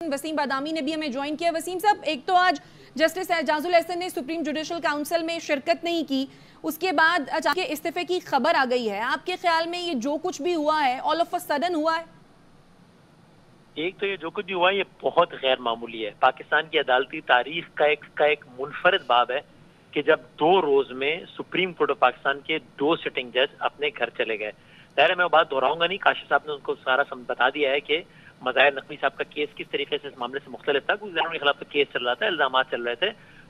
वसीम बादामी ने भी हमें ज्वाइन किया। वसीम साहब, एक तो आज जस्टिस एजाजुल एहसन ने सुप्रीम जुडिशल काउंसिल में शिरकत नहीं की, उसके बाद अचानक इस्तीफे की खबर आ गई है। आपके ख्याल में ये जो कुछ भी हुआ है ऑल ऑफ अ सडन हुआ है? एक तो ये जो कुछ भी हुआ है ये बहुत गैर मामूली है। पाकिस्तान की अदालती तारीख का एक मुनफरद बाब है कि जब 2 रोज में सुप्रीम कोर्ट ऑफ पाकिस्तान के 2 सिटिंग जज अपने घर चले गए। ज़ाहिर है मैं वो बात दोहराऊंगा नहीं, काशिफ साहब ने उनको सारा बता दिया है कि मज़ाहिर नकवी साहब का केस किस तरीके से इस मामले से मुख्तलिफ था, क्योंकि उनके खिलाफ तो केस चल रहा था, इल्जाम चल रहे थे।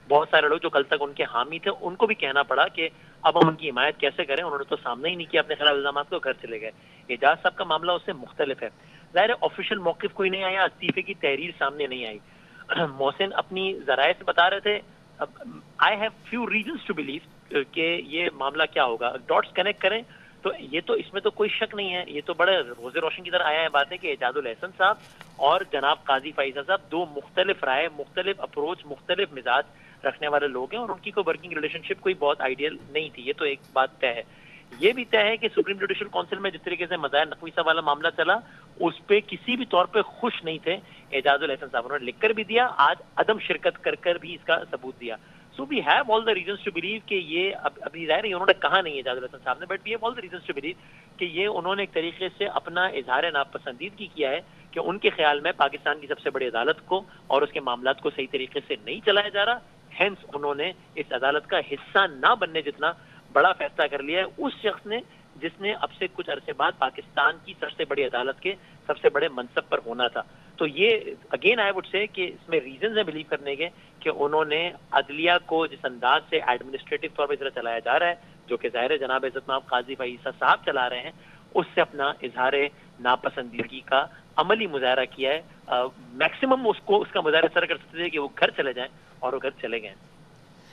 बहुत सारे लोग जो कल तक उनके हामी थे उनको भी कहना पड़ा कि अब हम उनकी हिमायत कैसे करें। उन्होंने तो सामने ही नहीं किया अपने खिलाफ इल्जाम, को घर चले गए। एजाज साहब का मामला उससे मुख्तलिफ है। ज़ाहिर है ऑफिशियल मौक़िफ़ कोई नहीं आया, इस्तीफे की तहरीर सामने नहीं आई। मोहसिन अपनी ज़राए से बता रहे थे, I have few reasons to believe कि ये मामला क्या होगा। डॉट्स कनेक्ट करें तो ये तो इसमें तो कोई शक नहीं है, ये तो बड़े रोज़े रोशन की तरह आया है बात है कि एजाजुल एहसन साहब और जनाब काजी फैसल साहब 2 मुख्तलिफ राय, मुख्तलिफ अप्रोच, मुख्तलिफ मिजाज रखने वाले लोग हैं और उनकी कोई वर्किंग रिलेशनशिप कोई बहुत आइडियल नहीं थी। ये तो एक बात तय है। ये भी तय है कि सुप्रीम जुडिशल काउंसिल में जिस तरीके से मज़ाहिर नकवी साहब वाला मामला चला उस पर किसी भी तौर पर खुश नहीं थे एजाजुल एहसन साहब। उन्होंने लिख कर भी दिया, आज अदम शिरकत कर भी इसका सबूत दिया। So we have all the reasons to believe कि ये अभी ज़ाहिर है उन्होंने कहा नहीं है एजाजुल एहसन साहब ने, but we have all the reasons to believe कि ये उन्होंने एक तरीके से अपना इजहार नापसंदीदगी किया है कि उनके ख्याल में पाकिस्तान की सबसे बड़ी अदालत को और उसके मामलात को सही तरीके से नहीं चलाया जा रहा। हेंस उन्होंने इस अदालत का हिस्सा ना बनने जितना बड़ा फैसला कर लिया है उस शख्स ने जिसने अब से कुछ अरसे बाद पाकिस्तान की सबसे बड़ी अदालत के सबसे बड़े मनसब पर होना था। तो ये अगेन आई वुड से कि इसमें रीजंस है बिलीव करने के कि उन्होंने अदलिया को जिस अंदाज से एडमिनिस्ट्रेटिव तौर पर इस तरह चलाया जा रहा है, जो कि ज़ाहिर है जनाब इज़्ज़तमाब काजी फैसल साहब चला रहे हैं, उससे अपना इजहार नापसंदीदगी का अमली मुजाहरा किया है। मैक्सिमम उसको उसका मुजाहरा सर कर सकते थे कि वो घर चले जाएं और वो घर चले गए।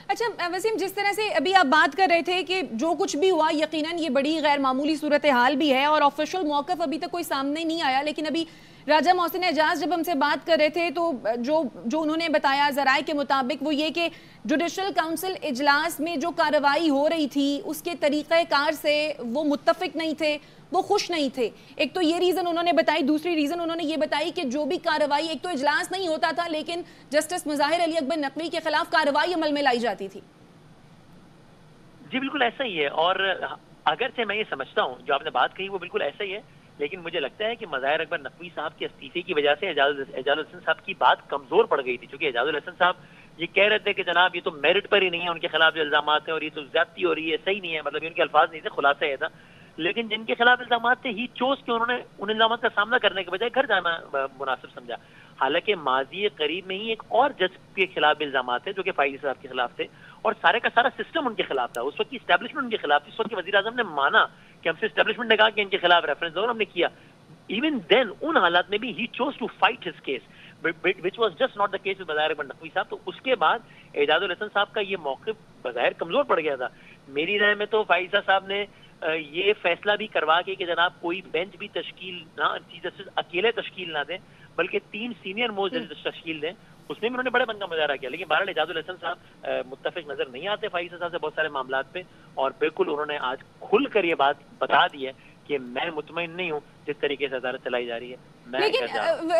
अच्छा वसीम, जिस तरह से अभी आप बात कर रहे थे कि जो कुछ भी हुआ यकीनन ये बड़ी गैर मामूली सूरत हाल भी है और ऑफिशियल मौक़िफ़ अभी तक कोई सामने नहीं आया, लेकिन अभी राजा मोहसिन एजाज जब हमसे बात कर रहे थे तो जो उन्होंने बताया ज़राए के मुताबिक वो ये कि जुडिशल काउंसिल इजलास में जो कार्रवाई हो रही थी उसके तरीक़ेकार से वो मुत्तफ़िक नहीं थे, वो खुश नहीं थे। एक तो ये रीज़न उन्होंने बताई, दूसरी रीज़न उन्होंने ये बताई कि जो भी कार्रवाई, एक तो इजलास नहीं होता था लेकिन जस्टिस मुज़ाहिर अली अकबर नकवी के खिलाफ कार्रवाई अमल में लाई जाती थी। जी बिल्कुल ऐसा ही है, और अगरचे मैं ये समझता हूँ जो आपने बात कही वो बिल्कुल ऐसा ही है, लेकिन मुझे लगता है कि मज़ाहिर अकबर नकवी साहब के इस्तीफे की वजह से एजाजुल एहसन साहब की बात कमजोर पड़ गई थी। क्योंकि एजाजुल एहसन साहब ये कह रहे थे कि जनाब ये तो मेरिट पर ही नहीं है, उनके खिलाफ जो इल्जाम हैं और ये तो ज्यादती हो रही है, सही नहीं है, मतलब उनके अल्फाज नहीं थे, खुलासा ये था। लेकिन जिनके खिलाफ इल्जाम थे ही चोज के उन्होंने उन इल्जाम का सामना करने के बजाय घर जाना मुनासिब समझा। हालांकि माजी करीब में ही एक और जज के खिलाफ इल्जाम थे जो कि फैसल साहब के खिलाफ थे और सारे का सारा सिस्टम उनके खिलाफ था। उस वक्त की स्टैब्लिशमेंट उनके खिलाफ थी। उस वक्त के वज़ीर आज़म ने माना कि हमसे स्टैब्लिशमेंट ने कहा कि इनके खिलाफ रेफरेंस दो और हमने किया। इवन देन उन हालात में भी he chose to fight his case which was just not the case with Mazahir Akbar Naqvi साहब। तो उसके बाद एजाजुल एहसन साहब का ये मौक़िफ़ बज़ाहिर कमजोर पड़ गया था। मेरी राय में तो फैसल साहब ने ये फैसला भी करवा के कि जनाब कोई बेंच भी तश्कील ना, जस्टिस अकेले तश्कील ना दें बल्कि 3 सीनियर मोस्ट जजेस तश्कील दें, उसमें भी उन्होंने बड़े बन का मुजाहरा किया। लेकिन बहरहाल एजाजुल एहसन साहब मुत्तफिक नजर नहीं आते फैसल साहब से बहुत सारे मामलात पे, और बिल्कुल उन्होंने आज खुल कर ये बात बता दी है कि मैं मुतमईन नहीं हूँ जिस तरीके से अदालत चलाई जा रही है। लेकिन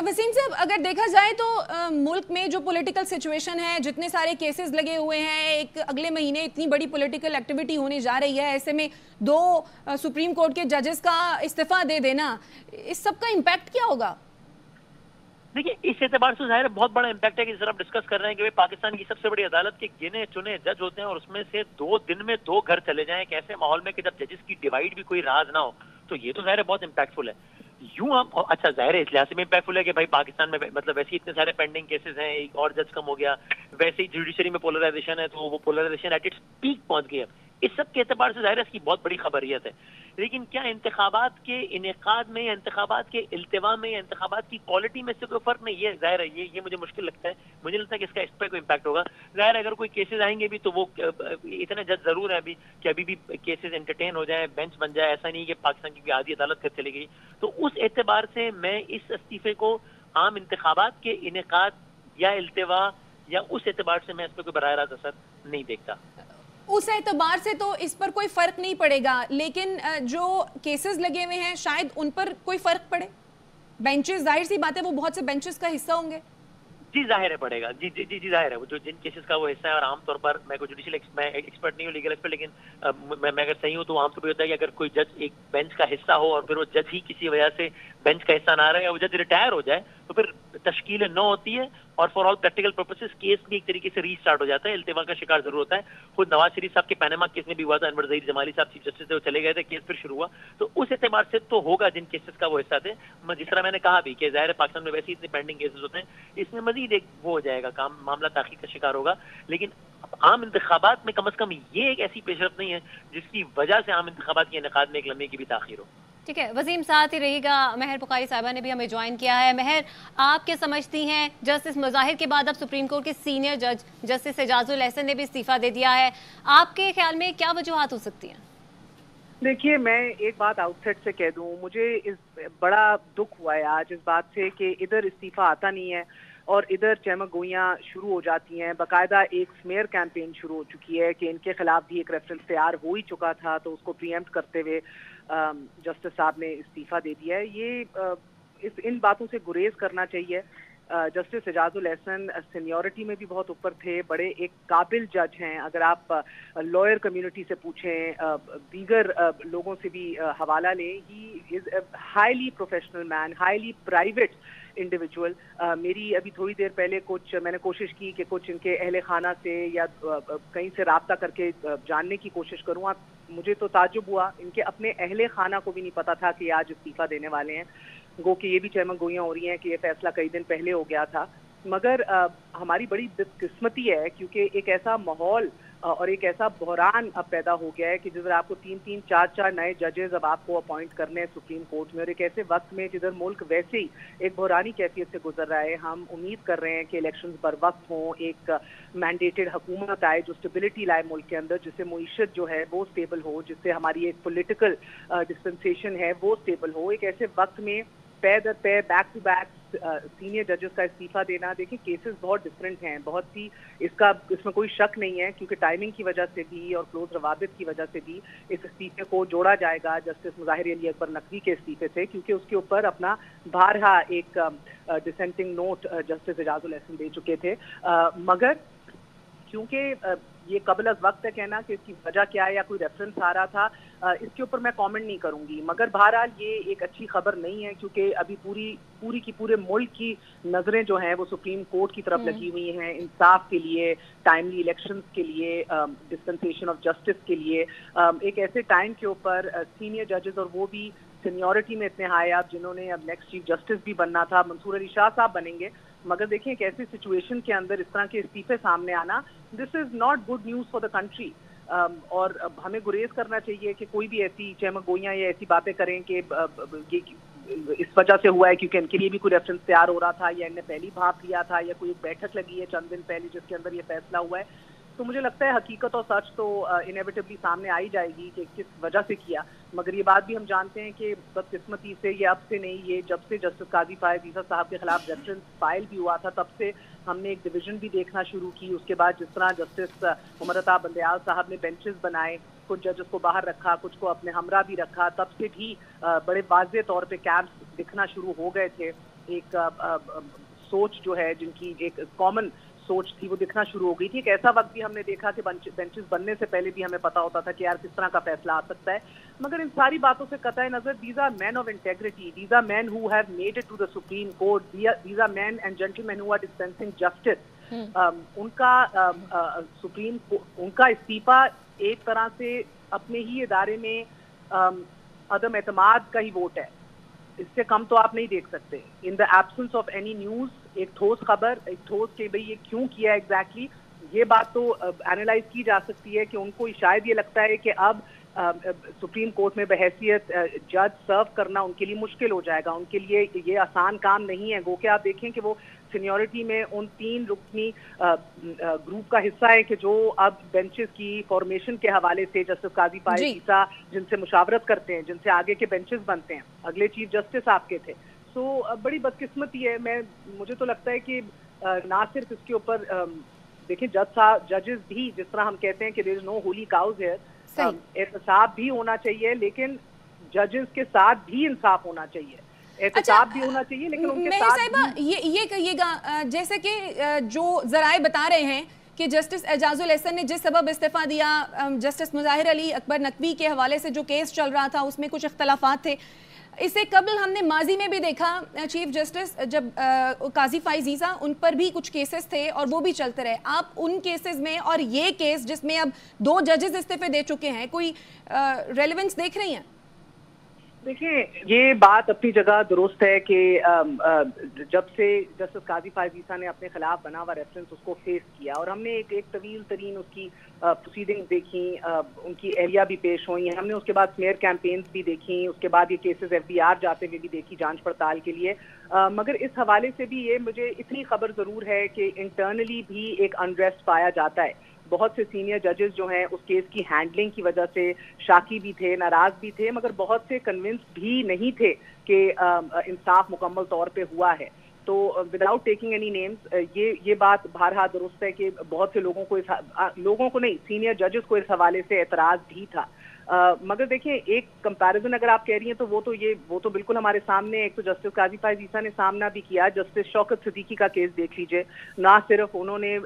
वसीम साहब, अगर देखा जाए तो मुल्क में जो पॉलिटिकल सिचुएशन है, जितने सारे केसेस लगे हुए हैं, एक अगले महीने इतनी बड़ी पॉलिटिकल एक्टिविटी होने जा रही है, ऐसे में 2 सुप्रीम कोर्ट के जजेस का इस्तीफा दे देना, इस सब का इम्पैक्ट क्या होगा? देखिए इस एतबार से ज़ाहिर बहुत बड़ा इम्पैक्ट है कि जिस तरह आप डिस्कस कर रहे हैं कि पाकिस्तान की सबसे बड़ी अदालत के गिने चुने जज होते हैं और उसमें से 2 दिन में 2 घर चले जाएं एक ऐसे माहौल में कि जब जजेस की डिवाइड भी कोई राज ना हो, तो ये तो ज़ाहिर बहुत इम्पैक्टफुल है। यूं हम अच्छा ज़ाहिर है इस लिहाज से भी इम्पैक्टफुल है कि भाई पाकिस्तान में मतलब वैसे ही इतने सारे पेंडिंग केसेस हैं, एक और जज कम हो गया, वैसे ही जुडिशरी में पोलराइजेशन है तो वो पोलराइजेशन एट इट्स पीक पहुंच गई है। इस सब के एतबार से ज़ाहिर है इसकी बहुत बड़ी खबरियत है। लेकिन क्या इंतखाबात के इनेकाद में या इंतखाबात के इल्तिवा में या इंतखाबात की क्वालिटी में से कोई फर्क नहीं है? ज़ाहिर है ये मुझे मुश्किल लगता है। मुझे लगता है कि इसका इस पर कोई इम्पैक्ट होगा। ज़ाहिर है अगर कोई केसेस आएंगे भी तो वो इतने जज जरूर है अभी कि अभी भी केसेस एंटरटेन हो जाए, बेंच बन जाए, ऐसा नहीं कि पाकिस्तान की आधी अदालत फिर चली गई। तो उस एतबार से मैं इस इस्तीफे को आम इंतखाबात के इनेकाद या इल्तिवा या उस एतबार से मैं इस पर कोई बराह रास्त असर नहीं देखता। उस एतबार से तो इस पर कोई फर्क नहीं पड़ेगा, लेकिन जो केसेस लगे हुए हैं शायद उन पर कोई फर्क पड़े। बेंचेस, जाहिर सी बात है वो बहुत से बेंचेस का हिस्सा होंगे। जी जाहिर है पड़ेगा, जी जी जी जी जाहिर है, वो जो जिन केसेस का वो हिस्सा है। और आमतौर पर मैं कोई जुडिशियल मैं एक्सपर्ट नहीं हूँ, लीगल एक्सपर्ट, लेकिन मैं अगर सही हूँ तो आमतौर पर होता है कि अगर कोई जज एक बेंच का हिस्सा हो और फिर वो जज ही किसी वजह से बेंच का हिस्सा ना रहे, वो जज रिटायर हो जाए, तो फिर तश्कील न होती है और for all practical purposes case भी एक तरीके से रीस्टार्ट हो जाता है, इल्तिवा का शिकार जरूर होता है। खुद नवाज शरीफ साहब के पैनामा केस में भी हुआ था, अनवर ज़हीर जमाली साहब चीफ जस्टिस थे, वो चले गए थे, केस फिर शुरू हुआ। तो उस एतबार से तो होगा जिन केसेस का वो हिस्सा थे। जिस तरह मैंने कहा भी कि ज़ाहिर है पाकिस्तान में वैसे ही इतने पेंडिंग केसेस होते हैं, इसमें मजीद एक वो हो जाएगा काम, मामला ताख़ीर का शिकार होगा। लेकिन आम इंतखाबात में कम अज़ कम ये एक ऐसी पेशरफ नहीं है जिसकी वजह से आम इंतखाबात के इनेकाद में एक लम्हे की भी ताख़ीर हो। ठीक है, वसीम साथ ही रहिएगा। महर बुखारी साहिबा ने भी हमें ज्वाइन किया है। महर, आप क्या समझती हैं, जस्टिस मुज़ाहिर के बाद अब सुप्रीम कोर्ट के सीनियर जज जस्टिस एजाजुल एहसन ने भी इस्तीफा दे दिया है, आपके ख्याल में क्या वजूहात हो सकती हैं? देखिए, मैं एक बात आउटसेट से कह दूं, मुझे इस बड़ा दुख हुआ है आज इस बात से कि इधर इस्तीफा आता नहीं है और इधर चहमक गोइयाँ शुरू हो जाती हैं। बाकायदा एक स्मेयर कैंपेन शुरू हो चुकी है कि इनके खिलाफ भी एक रेफरेंस तैयार हो ही चुका था, तो उसको प्रीएम्प्ट करते हुए जस्टिस साहब ने इस्तीफा दे दिया है। ये इन बातों से गुरेज करना चाहिए। जस्टिस एजाजुल एहसन सीनियरिटी में भी बहुत ऊपर थे, बड़े एक काबिल जज हैं। अगर आप लॉयर कम्युनिटी से पूछें, दीगर लोगों से भी हवाला लें, he is highly professional man, highly private individual. मेरी अभी थोड़ी देर पहले मैंने कोशिश की कि कुछ इनके अहले खाना से या कहीं से राब्ता करके जानने की कोशिश करूँ। मुझे तो ताज्जुब हुआ, इनके अपने अहले खाना को भी नहीं पता था कि आज इस्तीफा देने वाले हैं। गो कि ये भी चहमक गोइयाँ हो रही हैं कि ये फैसला कई दिन पहले हो गया था। मगर हमारी बड़ी बदकिस्मती है क्योंकि एक ऐसा माहौल और एक ऐसा बहरान अब पैदा हो गया है कि जिधर आपको 3-3, 4-4 नए जजेस अब आपको अपॉइंट करने हैं सुप्रीम कोर्ट में, और एक ऐसे वक्त में जिधर मुल्क वैसे ही एक बहरानी कैफियत से गुजर रहा है। हम उम्मीद कर रहे हैं कि इलेक्शंस बर वक्त हों, एक मैंडेटेड हुकूमत आए जो स्टेबिलिटी लाए मुल्क के अंदर, जिससे मईशत जो है वो स्टेबल हो, जिससे हमारी एक पॉलिटिकल डिस्पेंसेशन है वो स्टेबल हो। एक ऐसे वक्त में पैर दर पैर, बैक टू बैक सीनियर जजेस का इस्तीफा देना, देखिए केसेस बहुत डिफरेंट हैं, बहुत सी इसमें कोई शक नहीं है, क्योंकि टाइमिंग की वजह से भी और क्लोज रवाबित की वजह से भी इस इस्तीफे को जोड़ा जाएगा जस्टिस मुज़ाहिर अली अकबर नकवी के इस्तीफे से, क्योंकि उसके ऊपर अपना बारहा एक dissenting note justice Ejazul Ehsan दे चुके थे। मगर क्योंकि ये कबल अज़ वक्त है कहना कि इसकी वजह क्या है या कोई रेफरेंस आ रहा था, इसके ऊपर मैं कमेंट नहीं करूंगी। मगर बहरहाल ये एक अच्छी खबर नहीं है, क्योंकि अभी पूरे मुल्क की नज़रें जो हैं वो सुप्रीम कोर्ट की तरफ लगी हुई हैं, इंसाफ के लिए, टाइमली इलेक्शंस के लिए, डिस्पेंसेशन ऑफ जस्टिस के लिए। एक ऐसे टाइम के ऊपर सीनियर जजेस, और वो भी सीनियरिटी में इतने हाई आप, जिन्होंने अब नेक्स्ट चीफ जस्टिस भी बनना था, मंसूर अली शाह साहब बनेंगे। मगर देखिए एक ऐसी सिचुएशन के अंदर इस तरह के इस्तीफे सामने आना, this is not good news for the country. और हमें गुरेज करना चाहिए कि कोई भी ऐसी चहमक गोइयाँ या ऐसी बातें करें कि इस वजह से हुआ है क्योंकि इनके लिए भी कोई रेफरेंस तैयार हो रहा था या इनने पहली भाप लिया था या कोई एक बैठक लगी है चंद दिन पहले जिसके अंदर ये फैसला हुआ है। तो मुझे लगता है हकीकत और सच तो इनेविटेबली सामने आ ही जाएगी कि किस वजह से किया। मगर ये बात भी हम जानते हैं कि बदकिस्मती से ये अब से नहीं, ये जब से जस्टिस काजी फायज़ ईसा साहब के खिलाफ रेफरेंस फाइल भी हुआ था तब से हमने एक डिवीजन भी देखना शुरू की। उसके बाद जिस तरह जस्टिस उमर अता बंदयाल साहब ने बेंचेस बनाए, कुछ जजेस को बाहर रखा, कुछ को अपने हमरा भी रखा, तब से भी बड़े वाज़े तौर पे कैंप्स दिखना शुरू हो गए थे। एक सोच जो है, जिनकी एक कॉमन सोच थी, वो दिखना शुरू हो गई थी। एक ऐसा वक्त भी हमने देखा कि बेंचेस बनने से पहले भी हमें पता होता था कि यार किस तरह का फैसला आ सकता है। मगर इन सारी बातों से कतई नजर, these are men of integrity, these are men who have made it to the Supreme Court, these are men and gentlemen who are dispensing justice. उनका इस्तीफा एक तरह से अपने ही इदारे में अदम एतमाद का ही वोट है, इससे कम तो आप नहीं देख सकते। In the absence of any news, एक ठोस खबर, एक ठोस कि भाई ये क्यों किया एग्जैक्टली, ये बात तो एनालाइज की जा सकती है कि उनको शायद ये लगता है कि अब सुप्रीम कोर्ट में बहैसियत जज सर्व करना उनके लिए मुश्किल हो जाएगा, उनके लिए ये आसान काम नहीं है। गो कि आप देखें कि वो सीनियरिटी में उन 3 रुकनी ग्रुप का हिस्सा है कि जो अब बेंचेस की फॉर्मेशन के हवाले से जस्टिस काजी फायज़ ईसा जिनसे मुशावरत करते हैं, जिनसे आगे के बेंचेस बनते हैं, अगले चीफ जस्टिस आपके थे। सो बड़ी बदकिस्मती है। मुझे तो लगता है कि ना सिर्फ इसके ऊपर देखिए जजेस भी, जिस तरह हम कहते हैं कि there is no holy cows here, एहतसाब भी होना चाहिए, लेकिन जजेस के साथ भी इंसाफ होना चाहिए। एहतिसाब भी होना चाहिए, लेकिन उनके साथ साहिबा ये कहिएगा, जैसे कि जो जराए बता रहे हैं कि जस्टिस एजाजुल एहसन ने जिस सबब इस्तीफा दिया, जस्टिस मुजाहिर अली अकबर नकवी के हवाले से जो केस चल रहा था उसमें कुछ इख्तलाफात थे। इससे कबल हमने माजी में भी देखा चीफ जस्टिस जब काजी फाइज ईसा, उन पर भी कुछ केसेस थे और वो भी चलते रहे। आप उन केसेस में और ये केस जिसमें अब 2 जजेस इस्तीफे दे चुके हैं, कोई रेलेवेंस देख रही हैं? देखिए, ये बात अपनी जगह दुरुस्त है कि जब से जस्टिस काजी फाइज ईसा ने अपने खिलाफ बना हुआ रेफरेंस उसको फेस किया और हमने एक तवील तरीन उसकी प्रोसीडिंग देखी, उनकी एरिया भी पेश हुई हैं, हमने उसके बाद स्मेयर कैंपेन्स भी देखी, उसके बाद ये केसेस FBI जाते हुए भी देखी जांच पड़ताल के लिए। मगर इस हवाले से भी ये मुझे इतनी खबर ज़रूर है कि इंटरनली भी एक अनरेस्ट पाया जाता है। बहुत से सीनियर जजेस जो हैं उस केस की हैंडलिंग की वजह से शाकी भी थे, नाराज भी थे, मगर बहुत से कन्विंस भी नहीं थे कि इंसाफ मुकम्मल तौर पे हुआ है। तो विदाउट टेकिंग एनी नेम्स ये बात बहरहाल दुरुस्त है कि बहुत से लोगों को नहीं, सीनियर जजेस को इस हवाले से एतराज भी था। मगर देखिए, एक कंपैरिजन अगर आप कह रही हैं तो वो तो बिल्कुल हमारे सामने, एक तो जस्टिस काजी फाइज ईसा ने सामना भी किया, जस्टिस शौकत सिद्दीकी का केस देख लीजिए, ना सिर्फ उन्होंने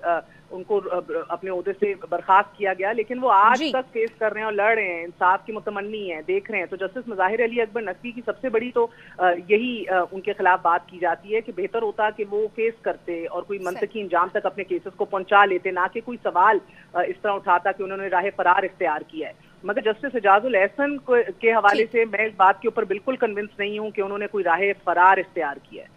उनको अपने ओहदे से बर्खास्त किया गया, लेकिन वो आज तक फेस कर रहे हैं और लड़ रहे हैं, इंसाफ की मुतमन्नी है, देख रहे हैं। तो जस्टिस मुजाहिर अली अकबर नकवी की सबसे बड़ी तो यही उनके खिलाफ बात की जाती है कि बेहतर होता कि वो फेस करते और कोई मंतकी इंजाम तक अपने केसेस को पहुंचा लेते, ना कि कोई सवाल इस तरह उठाता कि उन्होंने राह फरार इख्तियार किया है। मगर जस्टिस एजाजुल एहसन के हवाले से मैं इस बात के ऊपर बिल्कुल कन्विंस नहीं हूं कि उन्होंने कोई राह फरार इख्तियार किया है।